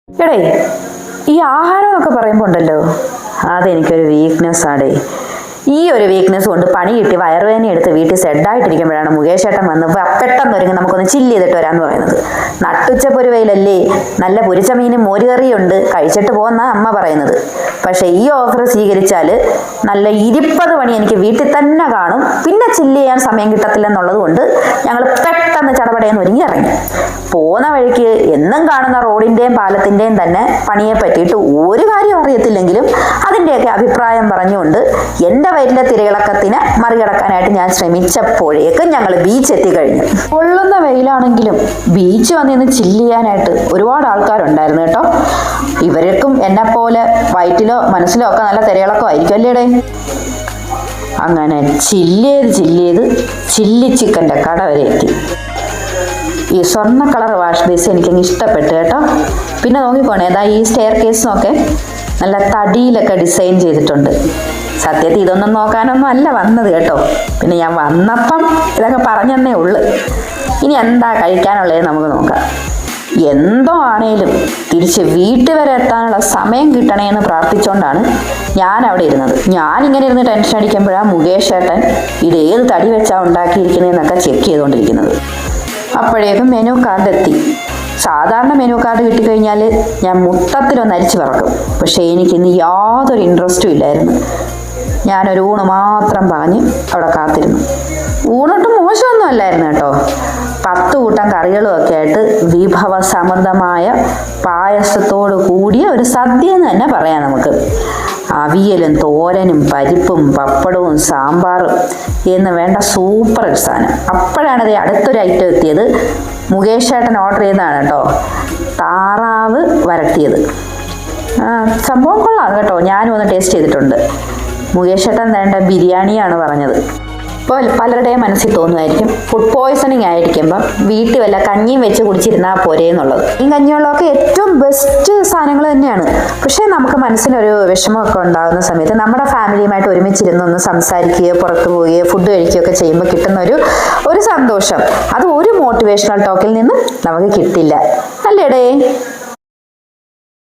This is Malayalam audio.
എടേ, ഈ ആഹാരം എന്നൊക്കെ പറയുമ്പോൾ ഉണ്ടല്ലോ, അതെനിക്കൊരു വീക്ക്നെസ് ആടേ. ഈ ഒരു വീക്ക്നെസ് കൊണ്ട് പണി കിട്ടി വയറുവേദന എടുത്ത് വീട്ടിൽ സെഡായിട്ടിരിക്കുമ്പോഴാണ് മുകേഷ് ഏട്ടൻ വന്ന് പെട്ടെന്ന് ഒരുങ്ങി നമുക്കൊന്ന് ചില്ല് ചെയ്തിട്ട് വരാമെന്ന് പറയുന്നത്. നട്ടുച്ചപ്പൊരുവയിലല്ലേ, നല്ല പൊരിച്ച മീനും മോരുകറിയുണ്ട്, കഴിച്ചിട്ട് പോകുന്ന അമ്മ പറയുന്നത്. പക്ഷെ ഈ ഓഫർ സ്വീകരിച്ചാൽ നല്ല 20 പണി എനിക്ക് വീട്ടിൽ തന്നെ കാണും, പിന്നെ ചില്ല് ചെയ്യാൻ സമയം കിട്ടത്തില്ലെന്നുള്ളത് കൊണ്ട് ഞങ്ങൾ പെട്ടെന്ന് ചടപടയെന്ന് ഒരുങ്ങി ഇറങ്ങി. പോകുന്ന വഴിക്ക് എന്നും കാണുന്ന റോഡിൻ്റെയും പാലത്തിൻ്റെയും തന്നെ പണിയെ പറ്റിയിട്ട് ഒരു കാര്യം അറിയത്തില്ലെങ്കിലും അതിൻ്റെയൊക്കെ അഭിപ്രായം പറഞ്ഞുകൊണ്ട് എൻ്റെ വയറ്റിലെ തിരയിളക്കത്തിന് മറികടക്കാനായിട്ട് ഞാൻ ശ്രമിച്ചപ്പോഴേക്കും ഞങ്ങൾ ബീച്ച് എത്തിക്കഴിഞ്ഞു. പൊള്ളുന്ന വെയിലാണെങ്കിലും ബീച്ച് വന്നിന്ന് ചില്ല് ചെയ്യാനായിട്ട് ഒരുപാട് ആൾക്കാരുണ്ടായിരുന്നു കേട്ടോ. ഇവർക്കും എന്നെപ്പോലെ വയറ്റിലോ മനസ്സിലോ ഒക്കെ നല്ല തിരയിളക്കം ആയിരിക്കും അല്ലേടേ. അങ്ങനെ ചില്ല് ചെയ്ത് ചില്ലി ചിക്കൻ്റെ കട വരെ എത്തി. ഈ സ്വർണ്ണ കളർ വാഷ് ബേസ് എനിക്കങ്ങ് ഇഷ്ടപ്പെട്ടു കേട്ടോ. പിന്നെ നോക്കിക്കോണേ, ഏതാ ഈ സ്റ്റെയർ കേസിനൊക്കെ നല്ല തടിയിലൊക്കെ ഡിസൈൻ ചെയ്തിട്ടുണ്ട്. സത്യത്തിൽ ഇതൊന്നും നോക്കാനൊന്നും അല്ല വന്നത് കേട്ടോ. പിന്നെ ഞാൻ വന്നപ്പം ഇതൊക്കെ പറഞ്ഞെന്നേ ഉള്ളു. ഇനി എന്താ കഴിക്കാനുള്ളത് നമുക്ക് നോക്കാം. എന്തോ ആണേലും തിരിച്ച് വീട്ടിൽ വരെ എത്താനുള്ള സമയം കിട്ടണേ എന്ന് പ്രാർത്ഥിച്ചുകൊണ്ടാണ് ഞാൻ അവിടെ ഇരുന്നത്. ഞാനിങ്ങനെ ഇരുന്ന് ടെൻഷൻ അടിക്കുമ്പോഴാണ് മുകേഷ് ഏട്ടൻ ഇത് ഏത് തടി വെച്ചാണ് ഉണ്ടാക്കിയിരിക്കുന്നതെന്നൊക്കെ ചെക്ക് ചെയ്തുകൊണ്ടിരിക്കുന്നത്. അപ്പോഴേക്കും മെനു കാർഡ് എത്തി. സാധാരണ മെനു കാർഡ് കിട്ടിക്കഴിഞ്ഞാൽ ഞാൻ മൊത്തത്തിലൊന്ന് അരിച്ചു പറക്കും. പക്ഷേ എനിക്കിന്ന് യാതൊരു ഇൻട്രസ്റ്റും ഇല്ലായിരുന്നു. ഞാനൊരു ഊണ് മാത്രം പറഞ്ഞ് അവിടെ കാത്തിരുന്നു. ഊണൊട്ടും മോശമൊന്നും അല്ലായിരുന്നു കേട്ടോ. 10 കൂട്ടം കറികളും ഒക്കെ ആയിട്ട് വിഭവസമൃദ്ധമായ പായസത്തോട് കൂടിയ ഒരു സദ്യ എന്ന് തന്നെ പറയാം നമുക്ക്. അവിയലും തോരനും പരിപ്പും പപ്പടവും സാമ്പാറും എന്ന് വേണ്ട സൂപ്പർ ഒരു സാധനം. അപ്പോഴാണ് ഇത് അടുത്തൊരു ഐറ്റം എത്തിയത്. മുകേഷ് ഏട്ടൻ ഓർഡർ ചെയ്തതാണ് കേട്ടോ, താറാവ് വരട്ടിയത്. സംഭവം കൊള്ളാം കേട്ടോ, ഞാനും ഒന്ന് ടേസ്റ്റ് ചെയ്തിട്ടുണ്ട്. മുകേഷ് ഏട്ടൻ വേണ്ട ബിരിയാണിയാണ് പറഞ്ഞത്. ഇപ്പോൾ പലരുടെയും മനസ്സിൽ തോന്നുമായിരിക്കും ഫുഡ് പോയ്സണിങ് ആയിരിക്കുമ്പം വീട്ടിൽ വല്ല കഞ്ഞിയും വെച്ച് കുടിച്ചിരുന്നാൽ പോരേ എന്നുള്ളത്. ഈ കഞ്ഞിവെള്ളമൊക്കെ ഏറ്റവും ബെസ്റ്റ് സാധനങ്ങൾ തന്നെയാണ്. പക്ഷേ നമുക്ക് മനസ്സിനൊരു വിഷമമൊക്കെ ഉണ്ടാകുന്ന സമയത്ത് നമ്മുടെ ഫാമിലിയുമായിട്ട് ഒരുമിച്ചിരുന്ന് ഒന്ന് സംസാരിക്കുകയോ പുറത്തു പോവുകയോ ഫുഡ് കഴിക്കുകയൊക്കെ ചെയ്യുമ്പോൾ കിട്ടുന്ന ഒരു സന്തോഷം, അത് ഒരു മോട്ടിവേഷണൽ ടോക്കിൽ നിന്നും നമുക്ക് കിട്ടില്ല അല്ലേടേ.